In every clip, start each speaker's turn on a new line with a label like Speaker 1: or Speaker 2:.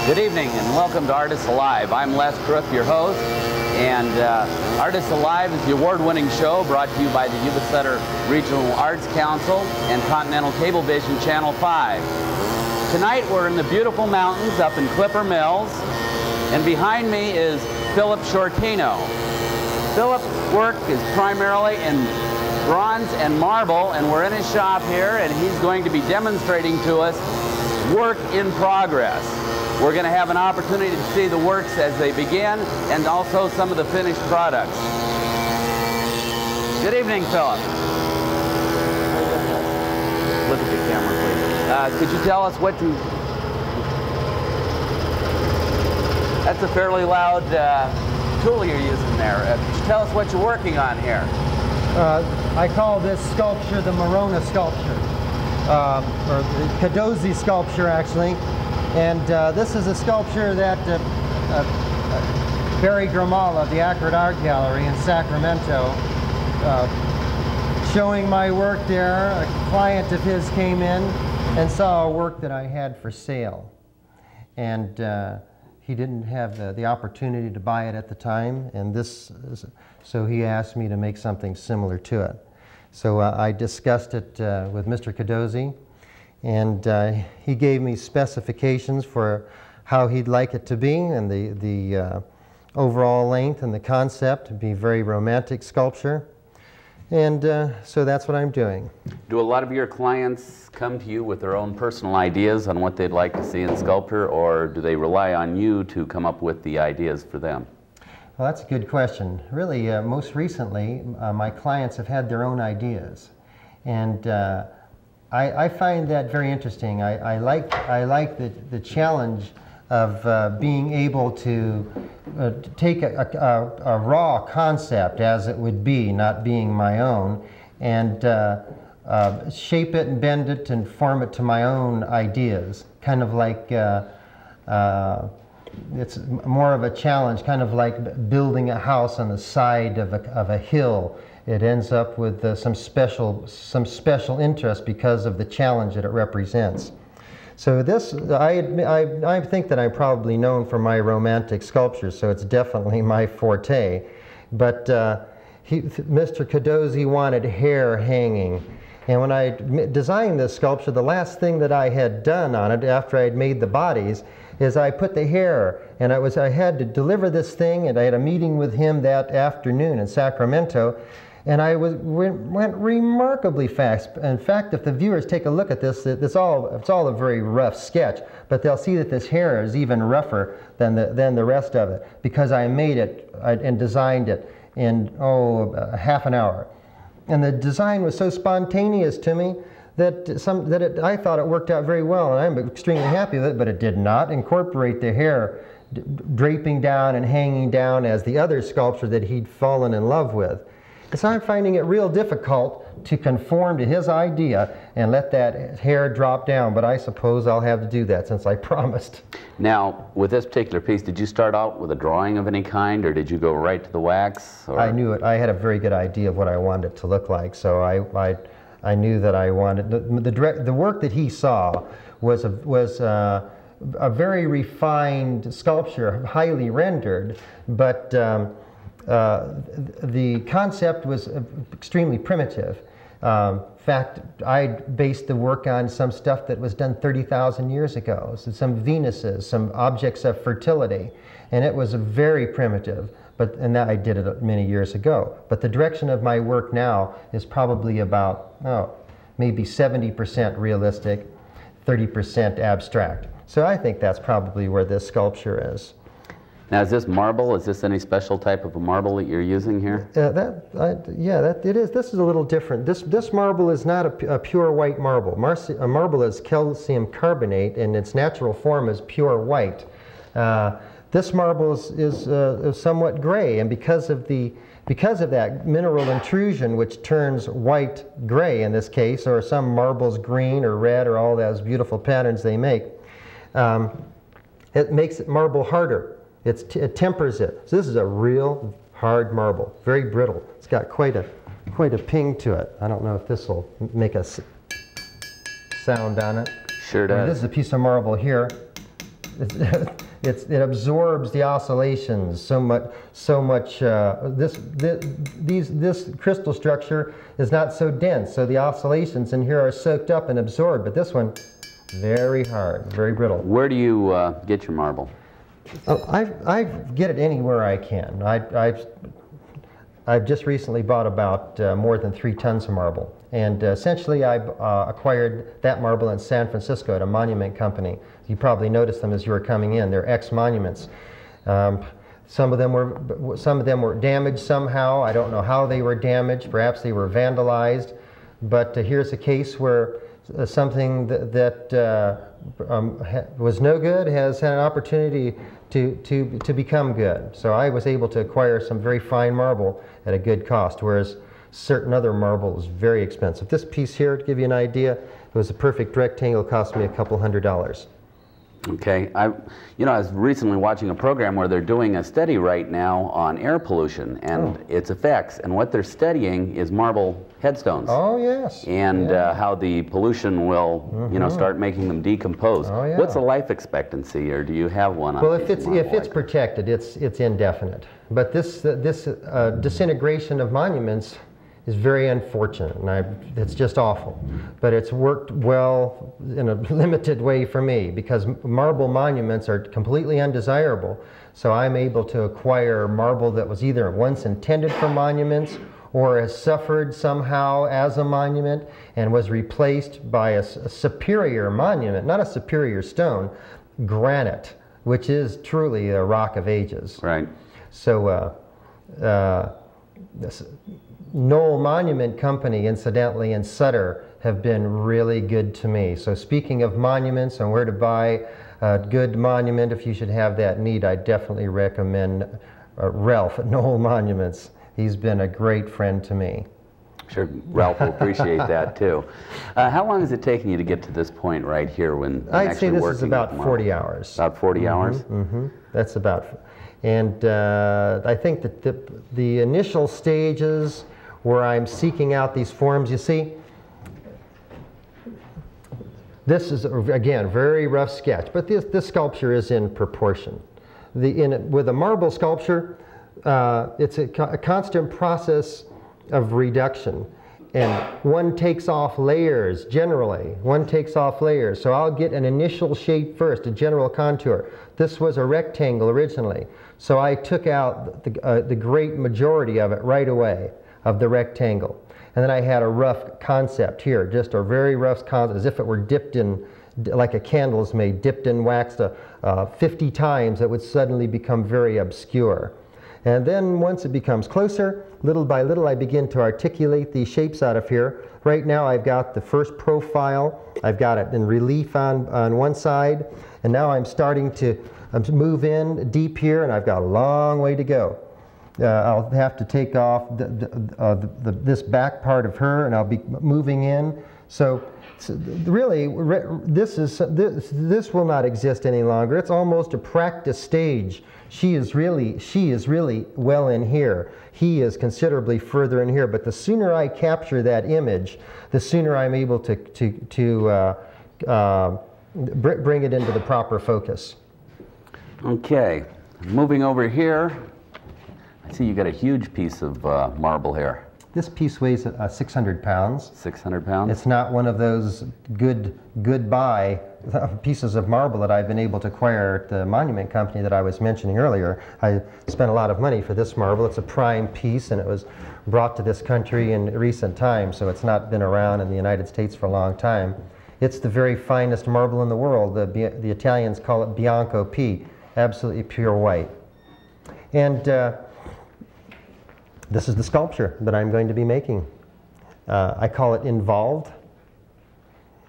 Speaker 1: Good evening and welcome to Artists Alive. I'm Les Crook, your host, and Artists Alive is the award-winning show brought to you by the Yuba Sutter Regional Arts Council and Continental Cablevision Channel 5. Tonight we're in the beautiful mountains up in Clipper Mills, and behind me is Philip Shortino. Philip's work is primarily in bronze and marble, and we're in his shop here, and he's going to be demonstrating to us work in progress. We're going to have an opportunity to see the works as they begin and also some of the finished products. Good evening, Philip. Look at the camera, please. Could you tell us what you... That's a fairly loud tool you're using there. Could you tell us what you're working on here?
Speaker 2: I call this sculpture the Morona sculpture, or the Cadozi sculpture, actually. And this is a sculpture that Barry Grimala of the Akron Art Gallery in Sacramento, showing my work there. A client of his came in and saw a work that I had for sale. And he didn't have the opportunity to buy it at the time, and so he asked me to make something similar to it. So I discussed it with Mr. Cadozi, and he gave me specifications for how he'd like it to be, and the overall length and the concept to be very romantic sculpture. And so that's what I'm doing.
Speaker 1: Do a lot of your clients come to you with their own personal ideas on what they'd like to see in sculpture, or do they rely on you to come up with the ideas for them?
Speaker 2: Well, that's a good question. Really, most recently, my clients have had their own ideas. And I find that very interesting. I like the challenge of being able to take a raw concept as it would be, not being my own, and shape it and bend it and form it to my own ideas. Kind of like, it's more of a challenge, kind of like building a house on the side of a hill. It ends up with some special interest because of the challenge that it represents. So this, I think that I'm probably known for my romantic sculpture, so it's definitely my forte. But Mr. Cadozi wanted hair hanging. And when I designed this sculpture, the last thing that I had done on it after I had made the bodies is I put the hair, and I had to deliver this thing, and I had a meeting with him that afternoon in Sacramento. And I went remarkably fast. In fact, if the viewers take a look at this, it's all a very rough sketch, but they'll see that this hair is even rougher than the rest of it, because I made it and designed it in, half an hour. And the design was so spontaneous to me that I thought it worked out very well, and I'm extremely happy with it, but it did not incorporate the hair draping down and hanging down as the other sculpture that he'd fallen in love with. So I'm finding it real difficult to conform to his idea and let that hair drop down, but I suppose I'll have to do that since I promised.
Speaker 1: Now, with this particular piece, did you start out with a drawing of any kind, or did you go right to the wax? Or?
Speaker 2: I knew it. I had a very good idea of what I wanted it to look like, so I knew that I wanted the work that he saw was a very refined sculpture, highly rendered, but the concept was extremely primitive. In fact, I based the work on some stuff that was done 30,000 years ago, so some Venuses, some objects of fertility, and it was very primitive. And that I did it many years ago. But the direction of my work now is probably about, maybe 70% realistic, 30% abstract. So I think that's probably where this sculpture is.
Speaker 1: Now, is this marble? Is this any special type of a marble that you're using here?
Speaker 2: It is. This is a little different. This marble is not a pure white marble. A marble is calcium carbonate, and its natural form is pure white. This marble is somewhat gray, and because of that mineral intrusion, which turns white gray in this case, or some marbles green or red or all those beautiful patterns they make, it makes marble harder. It tempers it. So this is a real hard marble, very brittle. It's got quite a ping to it. I don't know if this will make a sound on it.
Speaker 1: Sure does.
Speaker 2: This is a piece of marble here. it absorbs the oscillations so much. This crystal structure is not so dense, so the oscillations in here are soaked up and absorbed. But this one, very hard, very brittle.
Speaker 1: Where do you get your marble?
Speaker 2: I get it anywhere I can. I've just recently bought about more than 3 tons of marble. And essentially I acquired that marble in San Francisco at a monument company. You probably noticed them as you were coming in. They're ex-monuments. Some of them were damaged somehow. I don't know how they were damaged. Perhaps they were vandalized. But here's a case where something that was no good has had an opportunity to become good. So I was able to acquire some very fine marble at a good cost, whereas certain other marble is very expensive. This piece here, to give you an idea, it was a perfect rectangle, cost me a couple $100.
Speaker 1: Okay, I was recently watching a program where they're doing a study right now on air pollution and its effects, and what they're studying is marble headstones.
Speaker 2: Oh yes.
Speaker 1: And how the pollution will, start making them decompose.
Speaker 2: Oh, yeah.
Speaker 1: What's the life expectancy, or do you have one?
Speaker 2: Well, if it's protected, it's indefinite. But this disintegration of monuments is very unfortunate, and it's just awful. But it's worked well in a limited way for me, because marble monuments are completely undesirable. So I'm able to acquire marble that was either once intended for monuments or has suffered somehow as a monument and was replaced by a superior monument, not a superior stone, granite, which is truly a rock of ages.
Speaker 1: Right.
Speaker 2: So this Knoll Monument Company, incidentally, in Sutter, have been really good to me. So speaking of monuments and where to buy a good monument, if you should have that need, I definitely recommend Ralph at Knoll Monuments. He's been a great friend to me.
Speaker 1: Sure, Ralph will appreciate that too. How long has it taken you to get to this point right here when
Speaker 2: I'd say this is about 40 hours.
Speaker 1: About 40 hours?
Speaker 2: Mm-hmm. That's about, and I think that the initial stages where I'm seeking out these forms, you see, this is, again, very rough sketch, but this sculpture is in proportion. With a marble sculpture, it's a constant process of reduction, and one takes off layers. Generally one takes off layers, so I'll get an initial shape first, a general contour. This was a rectangle originally, so I took out the great majority of it right away, of the rectangle, and then I had a rough concept here, just a very rough concept, as if it were dipped in, like a candle is made, dipped in wax 50 times, it would suddenly become very obscure. And then once it becomes closer, little by little, I begin to articulate these shapes out of here. Right now I've got the first profile, I've got it in relief on one side, and now I'm starting to move in deep here, and I've got a long way to go. I'll have to take off this back part of her, and I'll be moving in. So really, this will not exist any longer. It's almost a practice stage. She is really well in here. He is considerably further in here. But the sooner I capture that image, the sooner I'm able to bring it into the proper focus.
Speaker 1: Okay, moving over here. I see you got a huge piece of marble here.
Speaker 2: This piece weighs 600 pounds.
Speaker 1: 600 pounds?
Speaker 2: It's not one of those goodbye pieces of marble that I've been able to acquire at the monument company that I was mentioning earlier. I spent a lot of money for this marble. It's a prime piece, and it was brought to this country in recent times, so it's not been around in the United States for a long time. It's the very finest marble in the world. The Italians call it Bianco P, absolutely pure white. And this is the sculpture that I'm going to be making. I call it involved.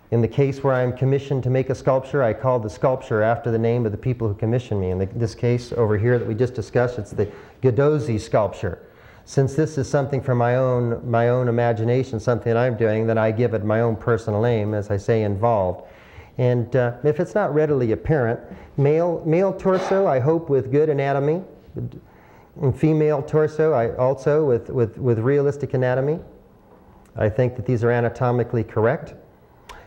Speaker 2: In the case where I'm commissioned to make a sculpture, I call the sculpture after the name of the people who commissioned me. In this case over here that we just discussed, it's the Guidozzi sculpture. Since this is something from my own imagination, something that I'm doing, then I give it my own personal name, as I say, involved. And if it's not readily apparent, male torso, I hope with good anatomy. And female torso, also with realistic anatomy. I think that these are anatomically correct.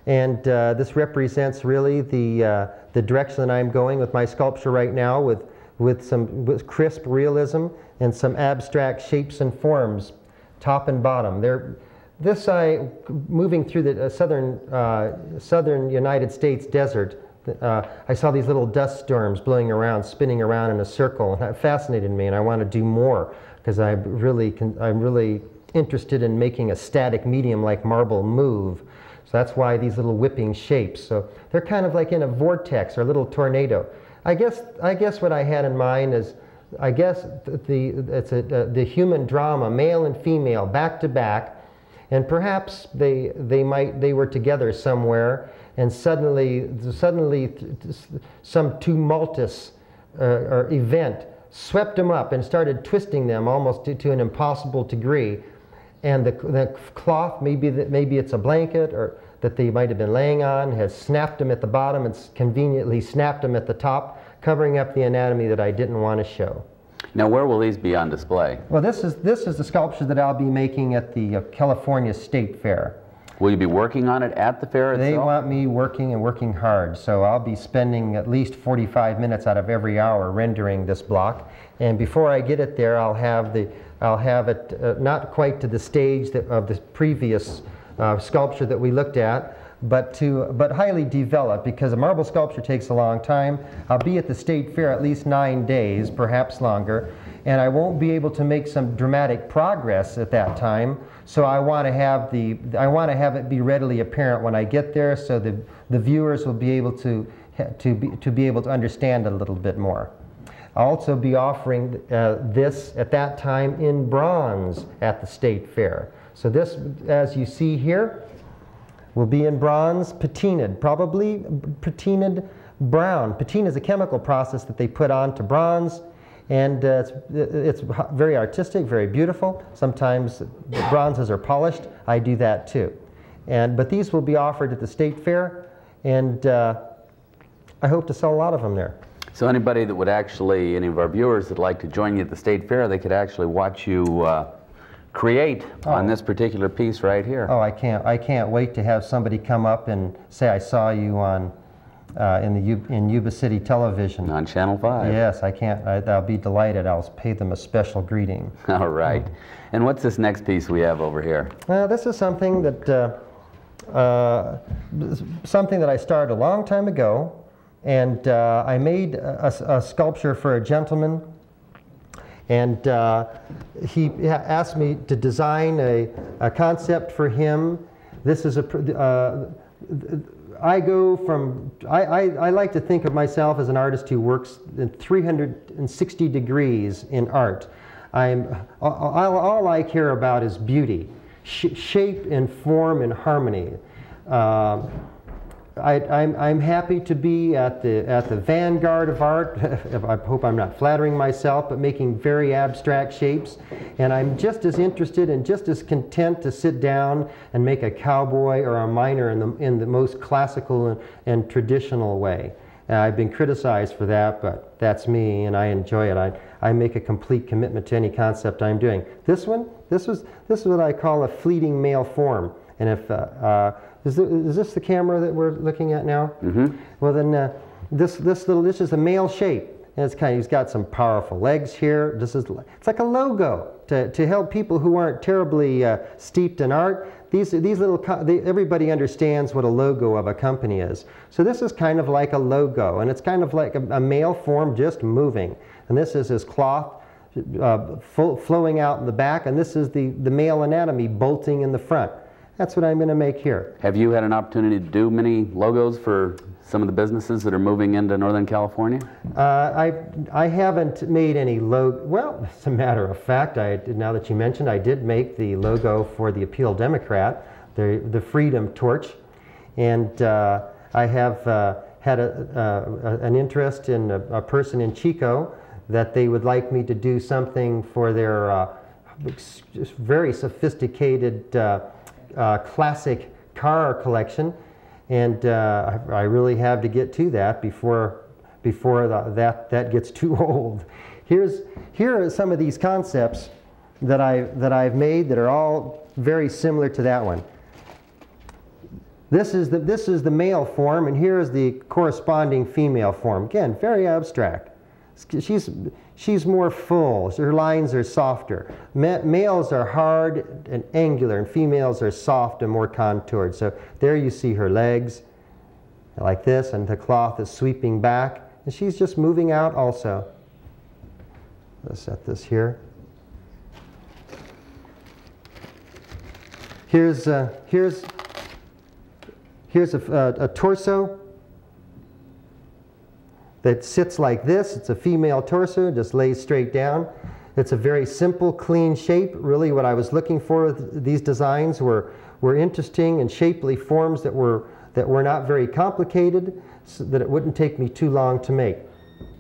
Speaker 2: And this represents really the direction that I'm going with my sculpture right now, with crisp realism and some abstract shapes and forms, top and bottom. Moving through the southern United States desert, I saw these little dust storms blowing around, spinning around in a circle, and that fascinated me, and I want to do more because I'm really interested in making a static medium like marble move. So that's why these little whipping shapes. So they're kind of like in a vortex or a little tornado. I guess what I had in mind is, I guess the human drama, male and female, back to back, and perhaps they were together somewhere, and suddenly some tumultuous event swept them up and started twisting them almost to an impossible degree. And the cloth, maybe it's a blanket or that they might have been laying on, has snapped them at the bottom and conveniently snapped them at the top, covering up the anatomy that I didn't want to show.
Speaker 1: Now, where will these be on display?
Speaker 2: Well, this is the sculpture that I'll be making at the California State Fair.
Speaker 1: Will you be working on it at the fair itself?
Speaker 2: They want me working and working hard, so I'll be spending at least 45 minutes out of every hour rendering this block. And before I get it there, I'll have it not quite to the stage of the previous sculpture that we looked at, but highly developed, because a marble sculpture takes a long time. I'll be at the State Fair at least 9 days, perhaps longer, and I won't be able to make some dramatic progress at that time. So I want to have it be readily apparent when I get there, so the viewers will be able to be able to understand it a little bit more. I'll also be offering this at that time in bronze at the State Fair. So this, as you see here, will be in bronze, patinaed, probably patinaed brown. Patina is a chemical process that they put onto bronze, and it's very artistic, very beautiful. Sometimes the bronzes are polished. I do that too. But these will be offered at the State Fair, and I hope to sell a lot of them there.
Speaker 1: So anybody that would actually, any of our viewers that like to join you at the State Fair, they could actually watch you create on this particular piece right here.
Speaker 2: Oh, I can't wait to have somebody come up and say, I saw you on in Yuba City Television.
Speaker 1: On Channel 5.
Speaker 2: Yes, I'll be delighted. I'll pay them a special greeting.
Speaker 1: All right. And what's this next piece we have over here?
Speaker 2: This is something that I started a long time ago, and I made a sculpture for a gentleman, and he asked me to design a concept for him. This is I like to think of myself as an artist who works in 360 degrees in art. All I care about is beauty, shape and form and harmony. I'm happy to be at the vanguard of art. I hope I'm not flattering myself, but making very abstract shapes. And I'm just as interested and just as content to sit down and make a cowboy or a miner in the most classical and traditional way. I've been criticized for that, but that's me, and I enjoy it. I make a complete commitment to any concept I'm doing. This is what I call a fleeting male form. And if is this the camera that we're looking at now? Mm-hmm. Well, then this is a male shape, and he's got some powerful legs here. It's like a logo to help people who aren't terribly steeped in art. Everybody understands what a logo of a company is. So this is kind of like a logo, and it's kind of like a male form just moving. And this is his cloth flowing out in the back, and this is the male anatomy bolting in the front. That's what I'm going to make here.
Speaker 1: Have you had an opportunity to do many logos for some of the businesses that are moving into Northern California?
Speaker 2: I haven't made any logo. Well, as a matter of fact, now that you mentioned, I did make the logo for the Appeal Democrat, the Freedom Torch, and I have had an interest in a person in Chico that they would like me to do something for their very sophisticated classic car collection, and I really have to get to that before that gets too old. Here are some of these concepts that I've made that are all very similar to that one. This is the male form, and here is the corresponding female form. Again, very abstract. She's more full. Her lines are softer. Males are hard and angular, and females are soft and more contoured. So there you see her legs, like this, and the cloth is sweeping back, and she's just moving out also. Let's set this here. Here's a torso that sits like this. It's a female torso, just lays straight down. It's a very simple, clean shape. Really what I was looking for with these designs were interesting and shapely forms that were not very complicated, so that it wouldn't take me too long to make.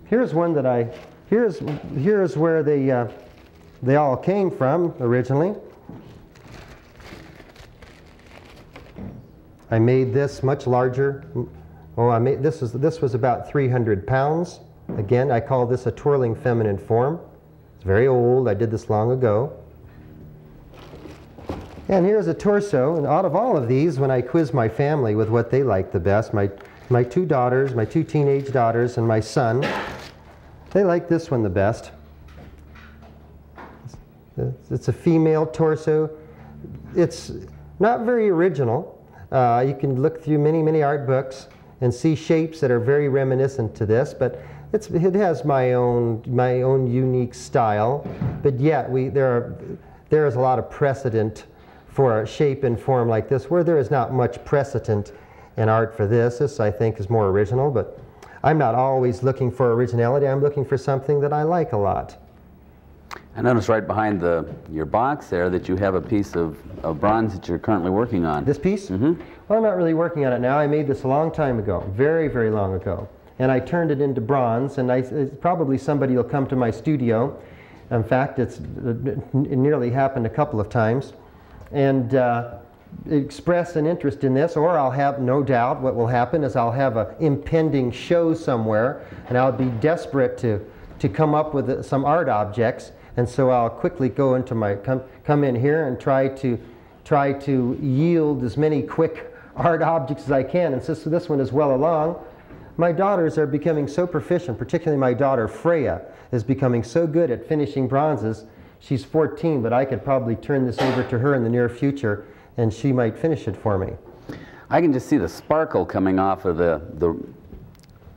Speaker 2: Here's one that here's where they all came from originally. I made this much larger. Oh, this was about 300 pounds. Again, I call this a twirling feminine form. It's very old. I did this long ago. And here's a torso. And out of all of these, when I quizzed my family with what they liked the best, my two daughters, my two teenage daughters, and my son, they liked this one the best. It's a female torso. It's not very original. You can look through many art books and see shapes that are very reminiscent to this, but it has my own unique style. But yet there is a lot of precedent for a shape and form like this, where there is not much precedent in art for this. This, I think, is more original, but I'm not always looking for originality. I'm looking for something that I like a lot.
Speaker 1: I noticed right behind your box there that you have a piece of bronze that you're currently working on.
Speaker 2: This piece?
Speaker 1: Mm-hmm.
Speaker 2: Well, I'm not really working on it now. I made this a long time ago, very long ago. And I turned it into bronze, and probably somebody will come to my studio. In fact, it nearly happened a couple of times. And express an interest in this, or I'll have, no doubt, what will happen is I'll have an impending show somewhere, and I'll be desperate to come up with some art objects. And so I'll quickly go into come in here and try to yield as many quick art objects as I can. And since this one is well along, my daughters are becoming so proficient, particularly my daughter Freya is becoming so good at finishing bronzes. She's 14, but I could probably turn this over to her in the near future, and she might finish it for me.
Speaker 1: I can just see the sparkle coming off of the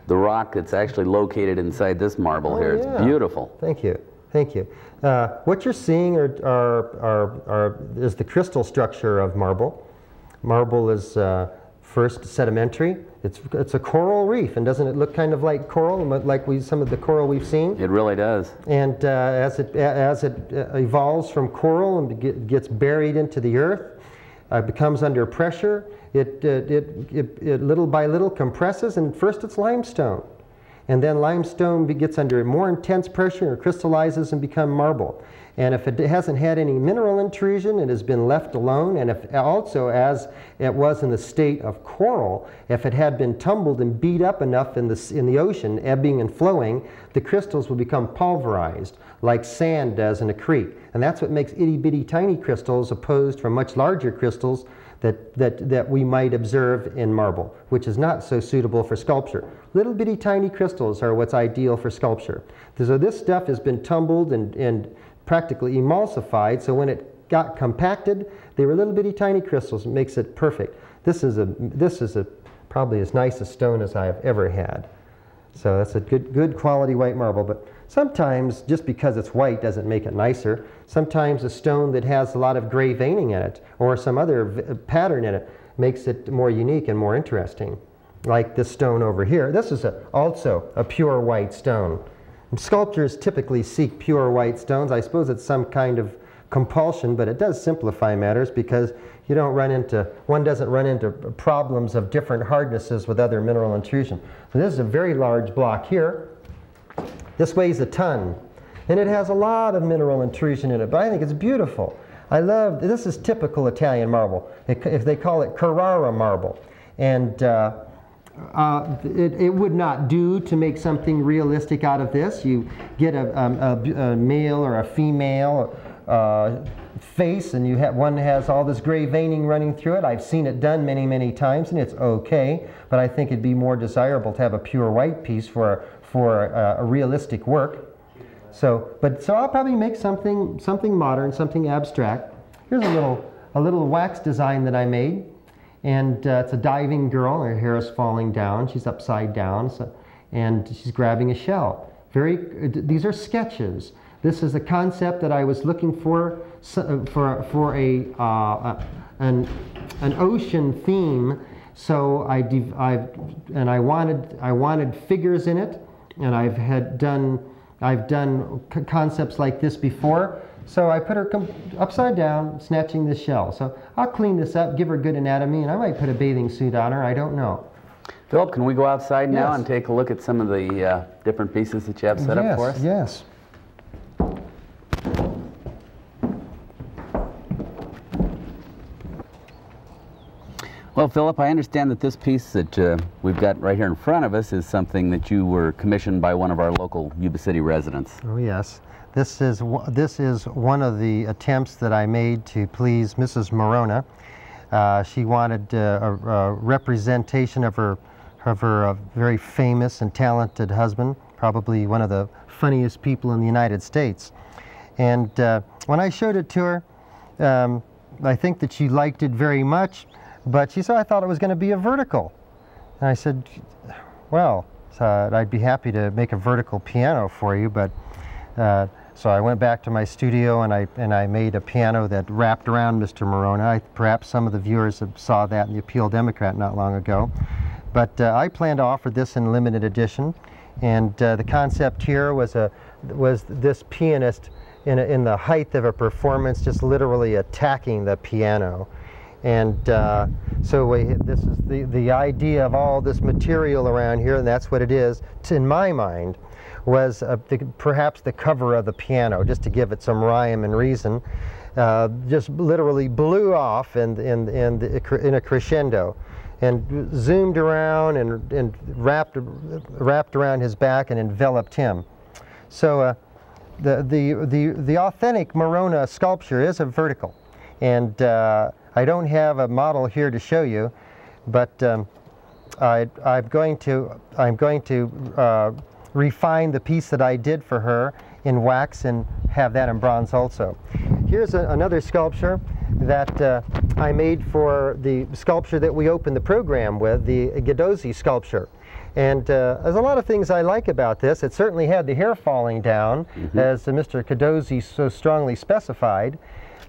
Speaker 1: rock that's actually located inside this marble here.
Speaker 2: Yeah.
Speaker 1: It's beautiful.
Speaker 2: Thank you. Thank you. What you're seeing is the crystal structure of marble. Marble is first sedimentary. It's a coral reef, and doesn't it look kind of like coral, like some of the coral we've seen?
Speaker 1: It really does.
Speaker 2: And as it evolves from coral and gets buried into the earth, becomes under pressure, it little by little compresses, and first it's limestone. And then limestone gets under more intense pressure and crystallizes and becomes marble. And if it hasn't had any mineral intrusion, it has been left alone. And if also, as it was in the state of coral, if it had been tumbled and beat up enough in the ocean, ebbing and flowing, the crystals will become pulverized like sand does in a creek. And that's what makes itty-bitty tiny crystals opposed from much larger crystals that we might observe in marble, which is not so suitable for sculpture. Little bitty tiny crystals are what's ideal for sculpture. So this stuff has been tumbled and practically emulsified, so when it got compacted, they were little bitty tiny crystals. It makes it perfect. This is probably as nice a stone as I have ever had. So that's a good quality white marble. But sometimes, just because it's white doesn't make it nicer. Sometimes a stone that has a lot of gray veining in it or some other pattern in it makes it more unique and more interesting. Like this stone over here. This is also a pure white stone. And sculptors typically seek pure white stones. I suppose it's some kind of compulsion, but it does simplify matters because one doesn't run into problems of different hardnesses with other mineral intrusion. So this is a very large block here. This weighs a ton, and it has a lot of mineral intrusion in it, but I think it's beautiful. This is typical Italian marble. If they call it Carrara marble. And it would not do to make something realistic out of this. You get a male or a female face, and one has all this gray veining running through it. I've seen it done many, many times, and it's okay, but I think it'd be more desirable to have a pure white piece for a realistic work. So I'll probably make something modern, something abstract. Here's a little wax design that I made, and it's a diving girl. Her hair is falling down. She's upside down, and she's grabbing a shell. These are sketches. This is a concept that I was looking for an ocean theme. So I wanted figures in it, and I've done concepts like this before. So I put her upside down, snatching the shell. So I'll clean this up, give her good anatomy, and I might put a bathing suit on her. I don't know.
Speaker 1: Philip, can we go outside now
Speaker 2: Yes.
Speaker 1: and take a look at some of the different pieces that you have set up for us?
Speaker 2: Yes.
Speaker 1: Well, Philip, I understand that this piece that we've got right here in front of us is something that you were commissioned by one of our local Yuba City residents.
Speaker 2: Oh yes. This is one of the attempts that I made to please Mrs. Morona. She wanted a representation of her very famous and talented husband, probably one of the funniest people in the United States. And when I showed it to her, I think that she liked it very much, but she said, I thought it was going to be a vertical. And I said, well, I'd be happy to make a vertical piano for you, but so I went back to my studio and I made a piano that wrapped around Mr. Morona. Perhaps some of the viewers saw that in the Appeal Democrat not long ago. But I plan to offer this in limited edition, and the concept here was this pianist in the height of a performance, just literally attacking the piano. And this is the idea of all this material around here, and that's what it is, in my mind, was perhaps the cover of the piano, just to give it some rhyme and reason. Just literally blew off in a crescendo, and zoomed around and wrapped around his back and enveloped him. So the authentic Morona sculpture is a vertical, and I don't have a model here to show you, but I'm going to refine the piece that I did for her in wax and have that in bronze also. Here's another sculpture that I made for the sculpture that we opened the program with, the Guidozi sculpture. And there's a lot of things I like about this. It certainly had the hair falling down, as Mr. Guidozi so strongly specified.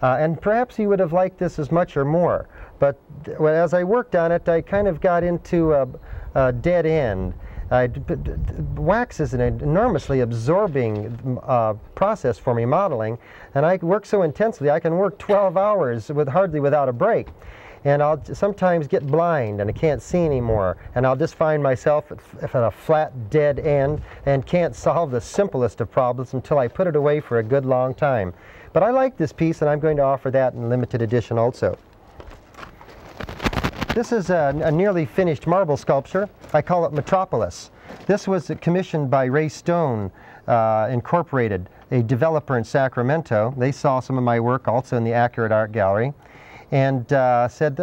Speaker 2: And perhaps he would have liked this as much or more. But as I worked on it, I kind of got into a dead end. Wax is an enormously absorbing process for me, modeling, and I work so intensely I can work 12 hours hardly without a break. And I'll sometimes get blind and I can't see anymore, and I'll just find myself at a flat dead end and can't solve the simplest of problems until I put it away for a good long time. But I like this piece, and I'm going to offer that in limited edition also. This is a nearly finished marble sculpture. I call it Metropolis. This was commissioned by Ray Stone Incorporated, a developer in Sacramento. They saw some of my work also in the Accurate Art Gallery, and said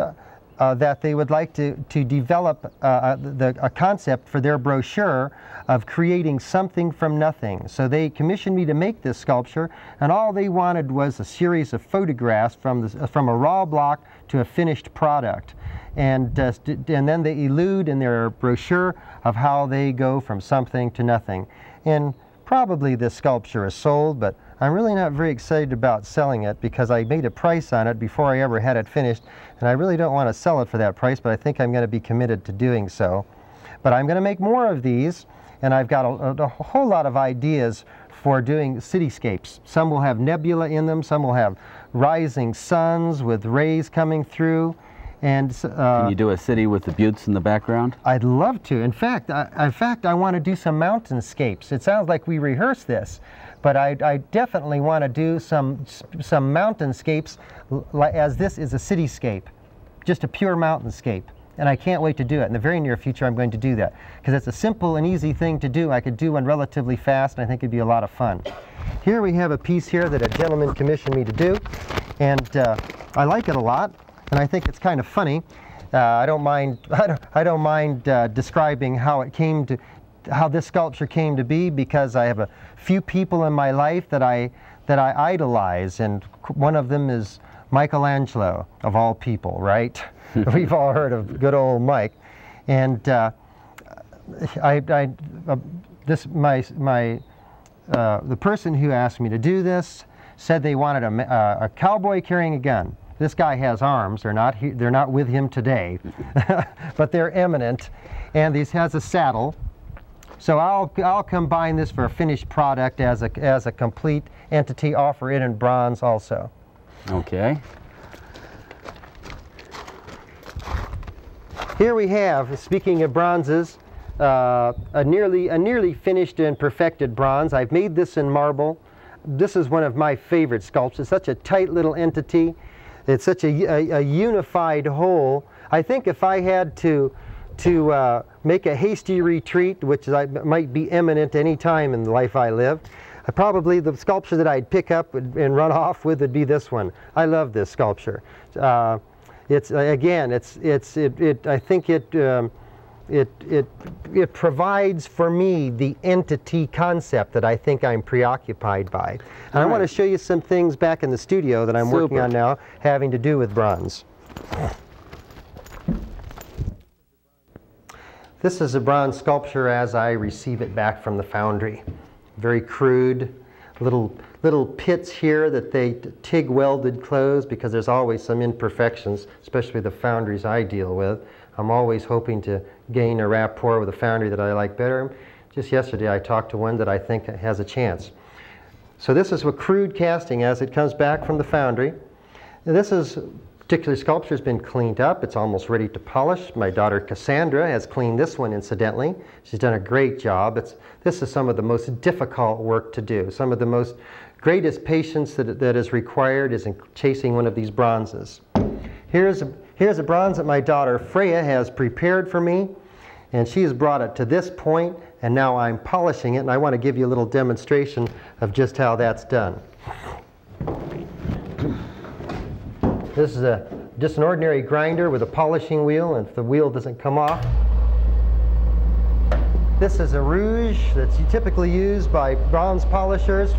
Speaker 2: that they would like to develop a concept for their brochure of creating something from nothing. So they commissioned me to make this sculpture, and all they wanted was a series of photographs from a raw block to a finished product. And then they allude in their brochure of how they go from something to nothing. And probably this sculpture is sold, but I'm really not very excited about selling it because I made a price on it before I ever had it finished, and I really don't want to sell it for that price, but I think I'm going to be committed to doing so. But I'm going to make more of these, and I've got a whole lot of ideas for doing cityscapes. Some will have nebula in them, some will have rising suns with rays coming through. And
Speaker 1: can you do a city with the buttes in the background? I'd
Speaker 2: love to. In fact, I want to do some mountainscapes. It sounds like we rehearsed this, but I definitely want to do some mountainscapes, as this is a cityscape, just a pure mountainscape. And I can't wait to do it. In the very near future, I'm going to do that because it's a simple and easy thing to do. I could do one relatively fast, and I think it'd be a lot of fun. Here we have a piece here that a gentleman commissioned me to do, And I like it a lot, and I think it's kind of funny. I don't mind describing how this sculpture came to be, because I have a few people in my life that I idolize, and one of them is Michelangelo, of all people, right? We've all heard of good old Mike. And the person who asked me to do this said they wanted a cowboy carrying a gun. This guy has arms. They're not with him today, but they're eminent. And this has a saddle. So I'll combine this for a finished product as a complete entity, offer it in bronze also.
Speaker 1: Okay.
Speaker 2: Here we have, speaking of bronzes, a nearly finished and perfected bronze. I've made this in marble. This is one of my favorite sculptures. It's such a tight little entity. It's such a unified whole. I think if I had to make a hasty retreat, which might be imminent any time in the life I live, probably the sculpture that I'd pick up and run off with would be this one. I love this sculpture. It's again, I think it provides for me the entity concept that I think I'm preoccupied by. And I want to show you some things back in the studio that I'm working on now, having to do with bronze. This is a bronze sculpture as I receive it back from the foundry. Very crude, little pits here that they TIG welded closed, because there's always some imperfections, especially the foundries I deal with. I'm always hoping to gain a rapport with a foundry that I like better. Just yesterday I talked to one that I think has a chance. So this is a crude casting as it comes back from the foundry. And this particular sculpture has been cleaned up. It's almost ready to polish. My daughter Cassandra has cleaned this one, incidentally. She's done a great job. This is some of the most difficult work to do. Some of the greatest patience that is required is in chasing one of these bronzes. Here's a bronze that my daughter Freya has prepared for me, and she has brought it to this point, and now I'm polishing it, and I want to give you a little demonstration of just how that's done. This is just an ordinary grinder with a polishing wheel, and if the wheel doesn't come off. This is a rouge that's typically used by bronze polishers,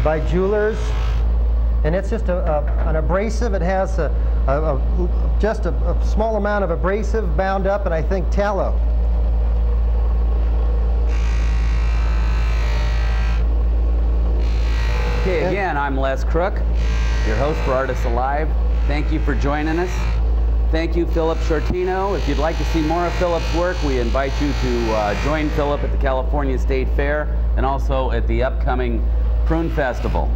Speaker 2: by jewelers, and it's just an abrasive. It has just a small amount of abrasive bound up, and I think tallow.
Speaker 1: Okay, again, I'm Les Crook, your host for Artists Alive. Thank you for joining us. Thank you, Philip Shortino. If you'd like to see more of Philip's work, we invite you to join Philip at the California State Fair and also at the upcoming Prune Festival.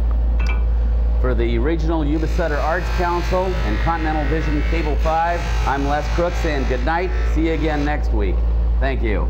Speaker 1: For the Regional Yuba Sutter Arts Council and Continental Vision Cable 5, I'm Les Crook saying good night. See you again next week. Thank you.